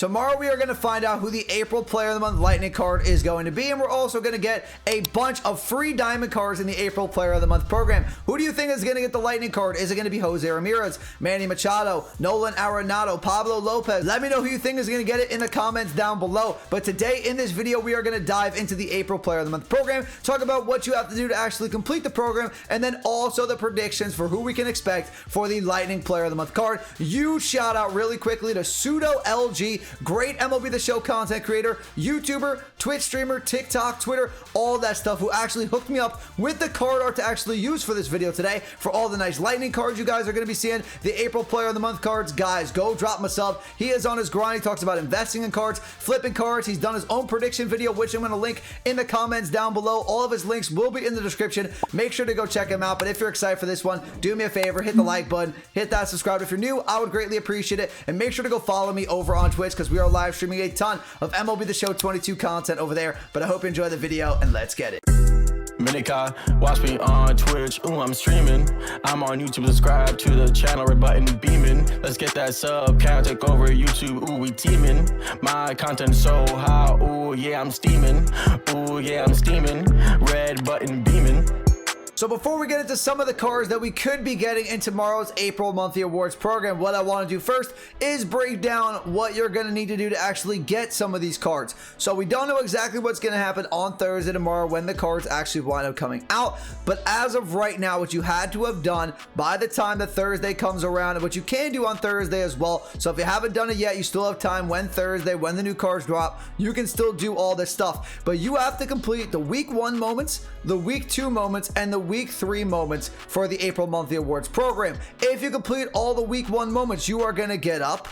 Tomorrow we are going to find out who the April Player of the Month Lightning card is going to be, and we're also going to get a bunch of free diamond cards in the April Player of the Month program. Who do you think is going to get the Lightning card? Is it going to be Jose Ramirez, Manny Machado, Nolan, Arenado, Pablo, Lopez? Let me know who you think is going to get it in the comments down below. But today in this video, we are going to dive into the April Player of the Month program, talk about what you have to do to actually complete the program, and then also the predictions for who we can expect for the Lightning Player of the Month card. Huge shout out really quickly to Pseudo LG. Great MLB The Show content creator, YouTuber, Twitch streamer, TikTok, Twitter, all that stuff, who actually hooked me up with the card art to actually use for this video today for all the nice Lightning cards you guys are going to be seeing, the April Player of the Month cards. Guys, go drop him a sub. He is on his grind. He talks about investing in cards, flipping cards. He's done his own prediction video, which I'm going to link in the comments down below. All of his links will be in the description. Make sure to go check him out. But if you're excited for this one, do me a favor, hit the like button, hit that subscribe. If you're new, I would greatly appreciate it. And make sure to go follow me over on Twitch, because we are live streaming a ton of MLB The Show 22 content over there. But I hope you enjoy the video, and let's get it. Minika, watch me on Twitch, ooh, I'm streaming. I'm on YouTube, subscribe to the channel, red button beaming. Let's get that sub count, take over YouTube, ooh, we teaming. My content so high, ooh, yeah, I'm steaming. Ooh, yeah, I'm steaming. Red button beaming. So before we get into some of the cards that we could be getting in tomorrow's April Monthly Awards program, what I want to do first is break down what you're going to need to do to actually get some of these cards. So we don't know exactly what's going to happen on Thursday tomorrow when the cards actually wind up coming out. But as of right now, what you had to have done by the time that Thursday comes around, and what you can do on Thursday as well. So if you haven't done it yet, you still have time when Thursday, when the new cards drop, you can still do all this stuff. But you have to complete the week 1 moments, the week 2 moments, and the week 3 moments for the April Monthly Awards program. If you complete all the week 1 moments, you are going to get up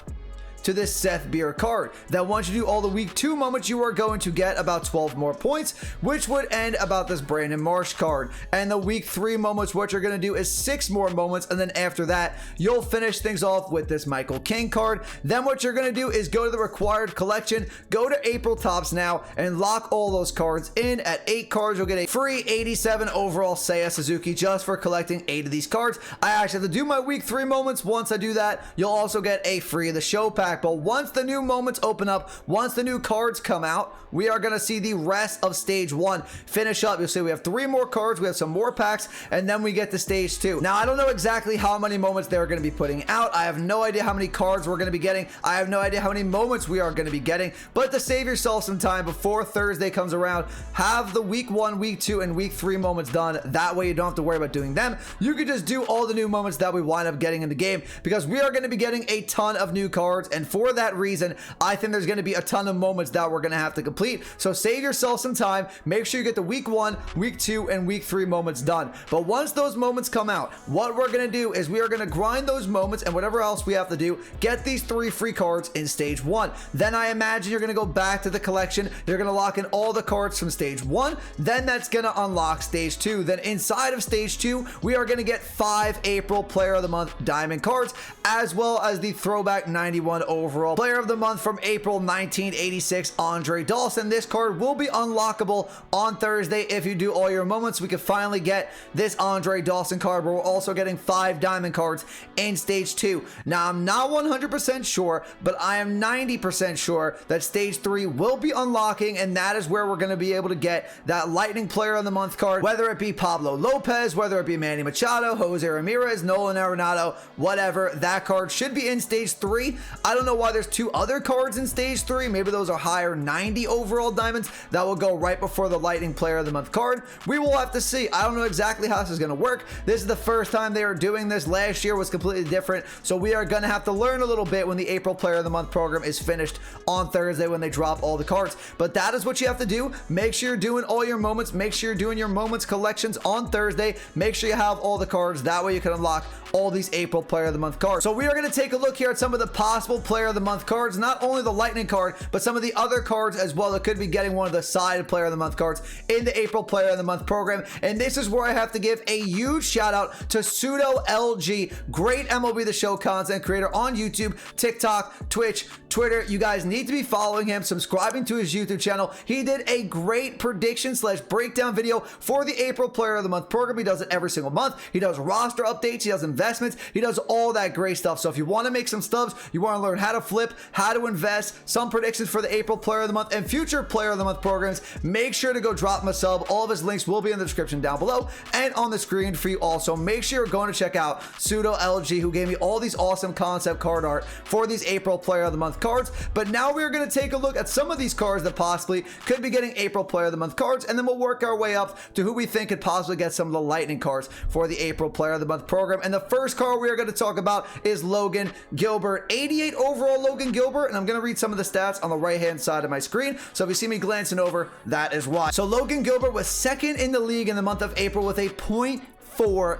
to this Seth Beer card. Then once you do all the week 2 moments, you are going to get about 12 more points, which would end about this Brandon Marsh card. And the week 3 moments, what you're going to do is 6 more moments, and then after that, you'll finish things off with this Michael King card. Then what you're going to do is go to the required collection, go to April Tops now, and lock all those cards in. At 8 cards, you'll get a free 87 overall Seiya Suzuki just for collecting 8 of these cards. I actually have to do my week 3 moments. Once I do that, you'll also get a free of the show pack. But once the new moments open up, once the new cards come out, we are going to see the rest of stage 1 finish up. You'll see we have 3 more cards, we have some more packs, and then we get to stage 2. Now, I don't know exactly how many moments they're going to be putting out. I have no idea how many cards we're going to be getting. I have no idea how many moments we are going to be getting. But to save yourself some time before Thursday comes around, have the week 1, week 2, and week 3 moments done. That way you don't have to worry about doing them. You can just do all the new moments that we wind up getting in the game, because we are going to be getting a ton of new cards, and for that reason, I think there's going to be a ton of moments that we're going to have to complete. So save yourself some time. Make sure you get the week 1, week 2, and week 3 moments done. But once those moments come out, what we're going to do is we are going to grind those moments, and whatever else we have to do, get these 3 free cards in stage 1. Then I imagine you're going to go back to the collection. You're going to lock in all the cards from stage 1. Then that's going to unlock stage 2. Then inside of stage 2, we are going to get 5 April Player of the Month diamond cards, as well as the throwback 91 overall Player of the Month from April 1986, Andre Dawson. This card will be unlockable on Thursday. If you do all your moments, we can finally get this Andre Dawson card, but we're also getting 5 diamond cards in stage 2. Now, I'm not 100% sure, but I am 90% sure that stage 3 will be unlocking, and that is where we're going to be able to get that Lightning Player of the Month card, whether it be Pablo Lopez, whether it be Manny Machado, Jose Ramirez, Nolan, Arenado, whatever. That card should be in stage 3. I don't know why there's 2 other cards in stage 3. Maybe those are higher 90 overall diamonds that will go right before the Lightning Player of the Month card. We will have to see. I don't know exactly how this is going to work. This is the first time they are doing this. Last year was completely different, so we are going to have to learn a little bit when the April Player of the Month program is finished on Thursday when they drop all the cards. But that is what you have to do. Make sure you're doing all your moments. Make sure you're doing your moments collections on Thursday. Make sure you have all the cards. That way you can unlock all these April Player of the Month cards. So we are going to take a look here at some of the possible Player of the Month cards, not only the Lightning card, but some of the other cards as well that could be getting one of the side Player of the Month cards in the April Player of the Month program. And this is where I have to give a huge shout out to Pseudo LG, great MLB The Show content creator on YouTube, TikTok, Twitch, Twitter. You guys need to be following him, subscribing to his YouTube channel. He did a great prediction slash breakdown video for the April Player of the Month program. He does it every single month. He does roster updates. He does investments. He does all that great stuff. So if you want to make some stubs, you want to learn how to flip, how to invest, some predictions for the April Player of the Month and future Player of the Month programs, make sure to go drop him a sub. All of his links will be in the description down below and on the screen for you also. Make sure you're going to check out Pseudo LG, who gave me all these awesome concept card art for these April Player of the Month cards. But now we're going to take a look at some of these cards that possibly could be getting April Player of the Month cards, and then we'll work our way up to who we think could possibly get some of the lightning cards for the April Player of the Month program. And the first card we are going to talk about is Logan Gilbert. 88 overall Logan Gilbert, and I'm going to read some of the stats on the right hand side of my screen. So if you see me glancing over, that is why. So Logan Gilbert was second in the league in the month of April with a .4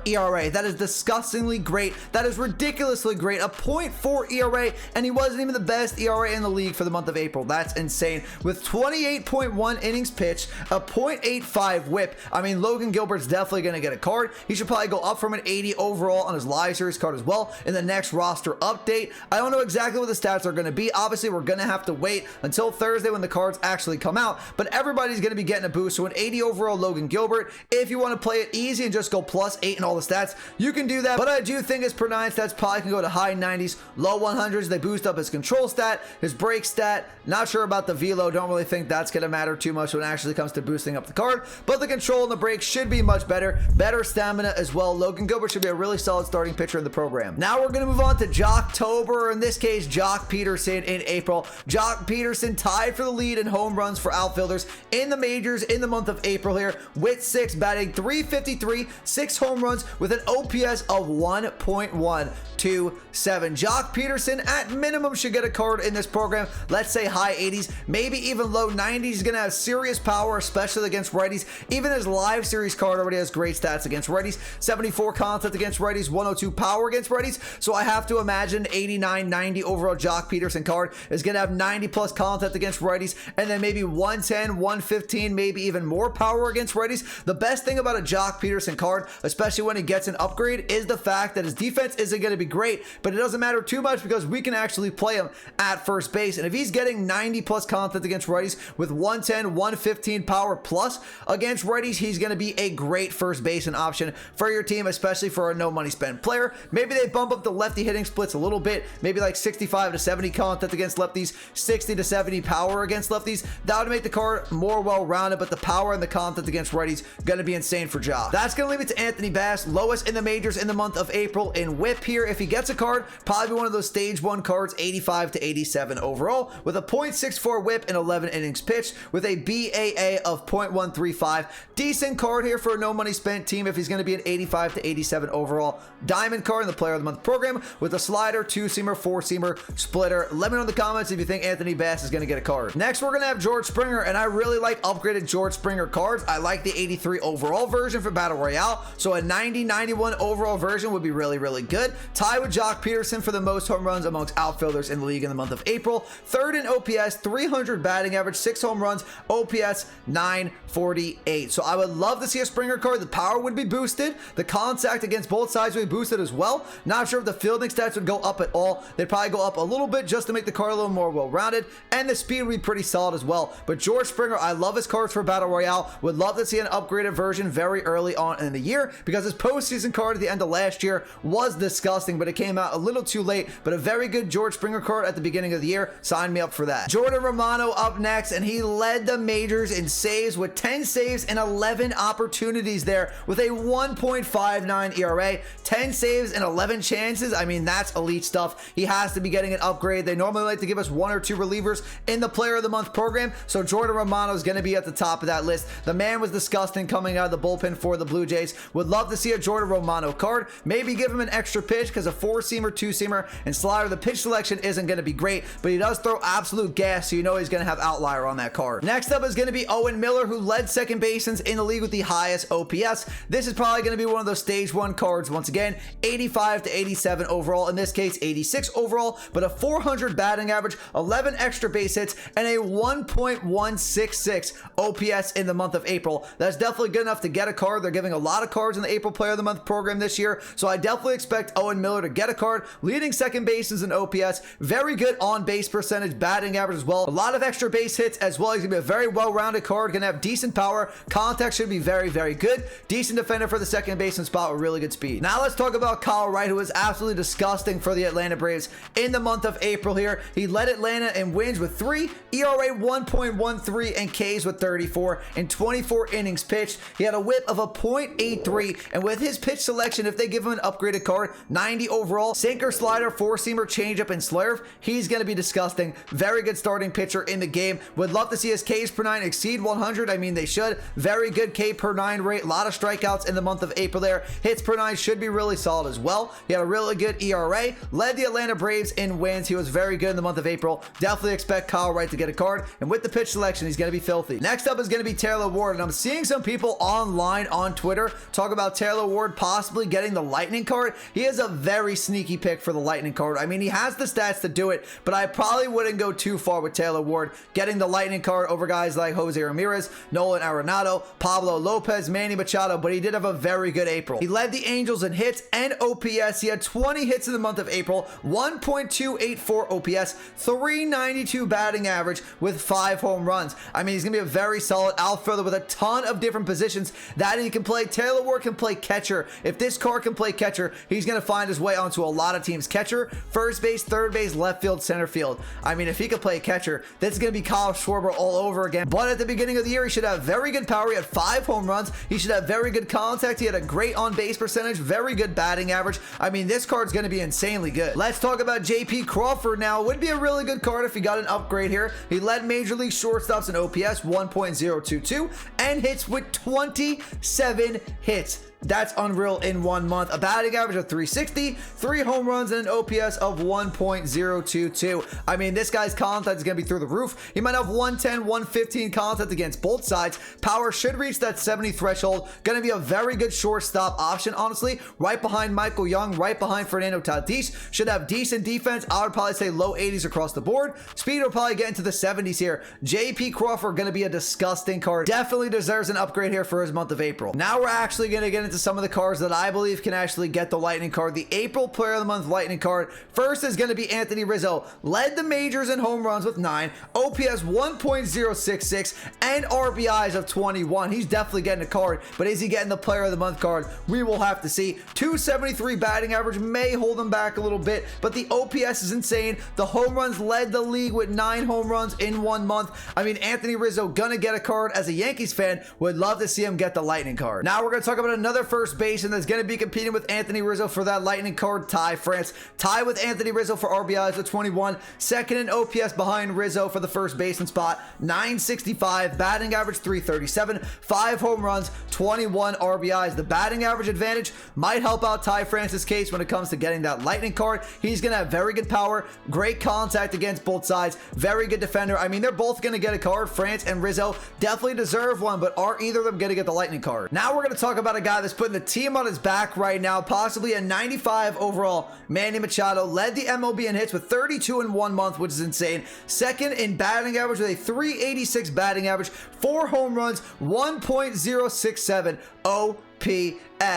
ERA. That is disgustingly great. That is ridiculously great. A .4 ERA, and he wasn't even the best ERA in the league for the month of April. That's insane. With 28.1 innings pitched, a .85 whip. I mean, Logan Gilbert's definitely going to get a card. He should probably go up from an 80 overall on his live series card as well in the next roster update. I don't know exactly what the stats are going to be. Obviously, we're going to have to wait until Thursday when the cards actually come out, but everybody's going to be getting a boost. So an 80 overall Logan Gilbert, if you want to play it easy and just go +8 in all the stats, you can do that. But I do think his per 9 stats probably can go to high 90s, low 100s. They boost up his control stat, his break stat. Not sure about the velo. Don't really think that's going to matter too much when it actually comes to boosting up the card. But the control and the break should be much better. Better stamina as well. Logan Gilbert should be a really solid starting pitcher in the program. Now we're going to move on to Jocktober, or in this case, Jock Peterson in April. Jock Peterson tied for the lead in home runs for outfielders in the majors in the month of April here with 6, batting .353, 6 home runs with an OPS of 1.127. Jock Peterson at minimum should get a card in this program. Let's say high 80s, maybe even low 90s. He's going to have serious power, especially against righties. Even his live series card already has great stats against righties. 74 contact against righties, 102 power against righties. So I have to imagine 89, 90 overall Jock Peterson card is going to have 90 plus contact against righties, and then maybe 110, 115, maybe even more power against righties. The best thing about a Jock Peterson card, especially when he gets an upgrade, is the fact that his defense isn't going to be great, but it doesn't matter too much because we can actually play him at first base. And if he's getting 90 plus contact against righties with 110, 115 power plus against righties, he's going to be a great first baseman option for your team, especially for a no money spent player. Maybe they bump up the lefty hitting splits a little bit, maybe like 65 to 70 contact against lefties, 60 to 70 power against lefties. That would make the card more well-rounded, but the power and the contact against righties going to be insane for Jock. That's going to leave it to Anthony Bass, lowest in the majors in the month of April in whip here. If he gets a card, probably one of those stage 1 cards, 85 to 87 overall, with a .64 whip and 11 innings pitched, with a BAA of .135. Decent card here for a no money spent team if he's going to be an 85 to 87 overall diamond card in the Player of the Month program, with a slider, 2-seamer, 4-seamer, splitter. Let me know in the comments if you think Anthony Bass is going to get a card. Next, we're going to have George Springer, and I really like upgraded George Springer cards. I like the 83 overall version for Battle Royale, so a 90-91 overall version would be really, really good. Tied with Jock Peterson for the most home runs amongst outfielders in the league in the month of April. Third in OPS, 300 batting average, 6 home runs, OPS 948. So I would love to see a Springer card. The power would be boosted. The contact against both sides would be boosted as well. Not sure if the fielding stats would go up at all. They'd probably go up a little bit just to make the card a little more well-rounded, and the speed would be pretty solid as well. But George Springer, I love his cards for Battle Royale. Would love to see an upgraded version very early on in the year, because his postseason card at the end of last year was disgusting, but it came out a little too late. But a very good George Springer card at the beginning of the year. Sign me up for that. Jordan Romano up next, and he led the majors in saves with 10 saves and 11 opportunities there with a 1.59 ERA. 10 saves and 11 chances. I mean, that's elite stuff. He has to be getting an upgrade. They normally like to give us 1 or 2 relievers in the Player of the Month program, so Jordan Romano is going to be at the top of that list. The man was disgusting coming out of the bullpen for the Blue Jays. Would love to see a Jordan Romano card. Maybe give him an extra pitch, because a 4-seamer, 2-seamer, and slider, the pitch selection isn't going to be great, but he does throw absolute gas, so you know he's going to have outlier on that card. Next up is going to be Owen Miller, who led second basemans in the league with the highest OPS. This is probably going to be one of those stage 1 cards once again. 85 to 87 overall, in this case 86 overall, but a 400 batting average, 11 extra base hits, and a 1.166 OPS in the month of April. That's definitely good enough to get a card. They're giving a lot of cards cards in the April Player of the Month program this year, so I definitely expect Owen Miller to get a card. Leading second base is an OPS, very good on base percentage, batting average as well, a lot of extra base hits as well. He's gonna be a very well-rounded card, gonna have decent power, contact should be very, very good, decent defender for the second baseman spot with really good speed. Now let's talk about Kyle Wright, who was absolutely disgusting for the Atlanta Braves in the month of April here. He led Atlanta in wins with 3, ERA 1.13, and Ks with 34 in 24 innings pitched. He had a whip of a .83, and with his pitch selection, if they give him an upgraded card, 90 overall, sinker, slider, four-seamer, changeup, and slurve, he's going to be disgusting. Very good starting pitcher in the game. Would love to see his Ks per 9 exceed 100. I mean, they should. Very good K per 9 rate. A lot of strikeouts in the month of April there. Hits per 9 should be really solid as well. He had a really good ERA. Led the Atlanta Braves in wins. He was very good in the month of April. Definitely expect Kyle Wright to get a card. And with the pitch selection, he's going to be filthy. Next up is going to be Taylor Ward. And I'm seeing some people online on Twitter talk about Taylor Ward possibly getting the Lightning card. He is a very sneaky pick for the Lightning card. I mean, he has the stats to do it, but I probably wouldn't go too far with Taylor Ward getting the Lightning card over guys like Jose Ramirez, Nolan, Arenado, Pablo, LOPEZ, Manny Machado, but he did have a very good April. He led the Angels in hits and OPS. He had 20 hits in the month of April, 1.284 OPS, 392 batting average with 5 home runs. I mean, he's going to be a very solid outfielder with a ton of different positions that he can play. Taylor Ward can play catcher. If this card can play catcher, he's going to find his way onto a lot of teams. Catcher, first base, third base, left field, center field. I mean, if he could play catcher, this is going to be Kyle Schwarber all over again. But at the beginning of the year, he should have very good power. He had 5 home runs. He should have very good contact. He had a great on-base percentage, very good batting average. I mean, this card's going to be insanely good. Let's talk about JP Crawford now. Would be a really good card if he got an upgrade here. He led Major League shortstops in OPS 1.022 and hits with 27 hits. That's unreal in 1 month. A batting average of 360, 3 home runs, and an OPS of 1.022. I mean, this guy's contact is going to be through the roof. He might have 110, 115 contact against both sides. Power should reach that 70 threshold. Going to be a very good shortstop option, honestly. Right behind Michael Young, right behind Fernando Tatis. Should have decent defense. I would probably say low 80s across the board. Speed will probably get into the 70s here. JP Crawford going to be a disgusting card. Definitely deserves an upgrade here for his month of April. Now we're actually going to get into some of the cards that I believe can actually get the Lightning card. The April Player of the Month Lightning card. First is going to be Anthony Rizzo. Led the majors in home runs with 9, OPS 1.066, and RBIs of 21. He's definitely getting a card, but is he getting the Player of the Month card? We will have to see. 273 batting average may hold him back a little bit, but the OPS is insane. The home runs led the league with 9 home runs in 1 month. I mean, Anthony Rizzo gonna get a card. As a Yankees fan, would love to see him get the Lightning card. Now we're gonna talk about another first baseman that's going to be competing with Anthony Rizzo for that Lightning card. Ty France. Tie with Anthony Rizzo for RBIs with 21. Second in OPS behind Rizzo for the first baseman spot. 965. Batting average 337. 5 home runs. 21 RBIs. The batting average advantage might help out Ty France's case when it comes to getting that Lightning card. He's going to have very good power. Great contact against both sides. Very good defender. I mean, they're both going to get a card. France and Rizzo definitely deserve one, but are either of them going to get the Lightning card? Now we're going to talk about a guy that's putting the team on his back right now, possibly a 95 overall. Manny Machado led the MLB in hits with 32 in 1 month, which is insane. Second in batting average with a 386 batting average, 4 home runs, 1.067 OPS.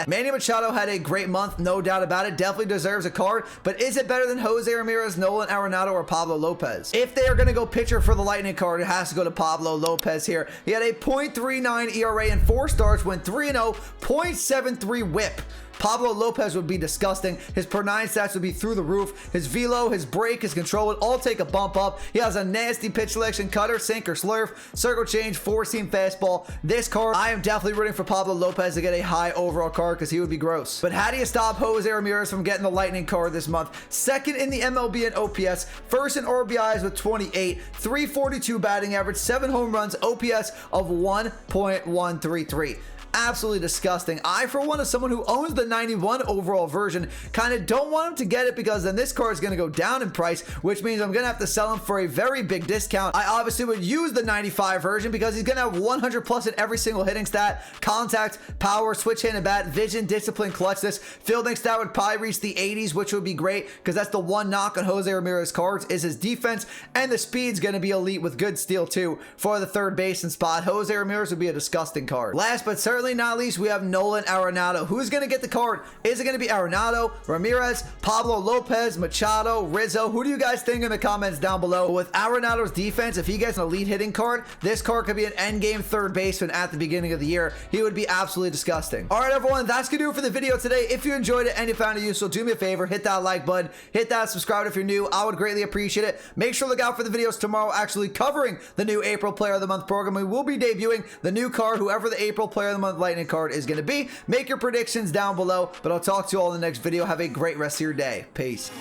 Manny Machado had a great month, no doubt about it. Definitely deserves a card, but is it better than Jose Ramirez, Nolan, Arenado, or Pablo Lopez? If they are going to go pitcher for the Lightning card, it has to go to Pablo Lopez here. He had a .39 ERA in 4 starts, went 3-0, .73 whip. Pablo Lopez would be disgusting. His per 9 stats would be through the roof. His velo, his break, his control would all take a bump up. He has a nasty pitch selection, cutter, sinker, slurve, circle change, 4-seam fastball. This card, I am definitely rooting for Pablo Lopez to get a high overall card because he would be gross. But how do you stop Jose Ramirez from getting the Lightning card this month? Second in the MLB in OPS, first in RBIs with 28, 342 batting average, 7 home runs, OPS of 1.133. Absolutely disgusting. I, for one, as someone who owns the 91 overall version, kind of don't want him to get it because then this card is going to go down in price, which means I'm going to have to sell him for a very big discount. I obviously would use the 95 version because he's going to have 100 plus in every single hitting stat, contact, power, switch hand and bat, vision, discipline, clutchness. Fielding stat would probably reach the 80s, which would be great because that's the one knock on Jose Ramirez cards is his defense, and the speed's going to be elite with good steal too for the third baseman spot. Jose Ramirez would be a disgusting card. Last but certainly certainly not least, we have Nolan Arenado. Who's going to get the card? Is it going to be Arenado, Ramirez, Pablo, Lopez, Machado, Rizzo? Who do you guys think in the comments down below? With Arenado's defense, if he gets an elite hitting card, this card could be an endgame third baseman at the beginning of the year. He would be absolutely disgusting. All right, everyone, that's going to do it for the video today. If you enjoyed it and you found it useful, do me a favor, hit that like button, hit that subscribe if you're new. I would greatly appreciate it. Make sure to look out for the videos tomorrow actually covering the new April Player of the Month program. We will be debuting the new card, whoever the April Player of the Month Lightning card is going to be. Make your predictions down below, but I'll talk to you all in the next video. Have a great rest of your day. Peace.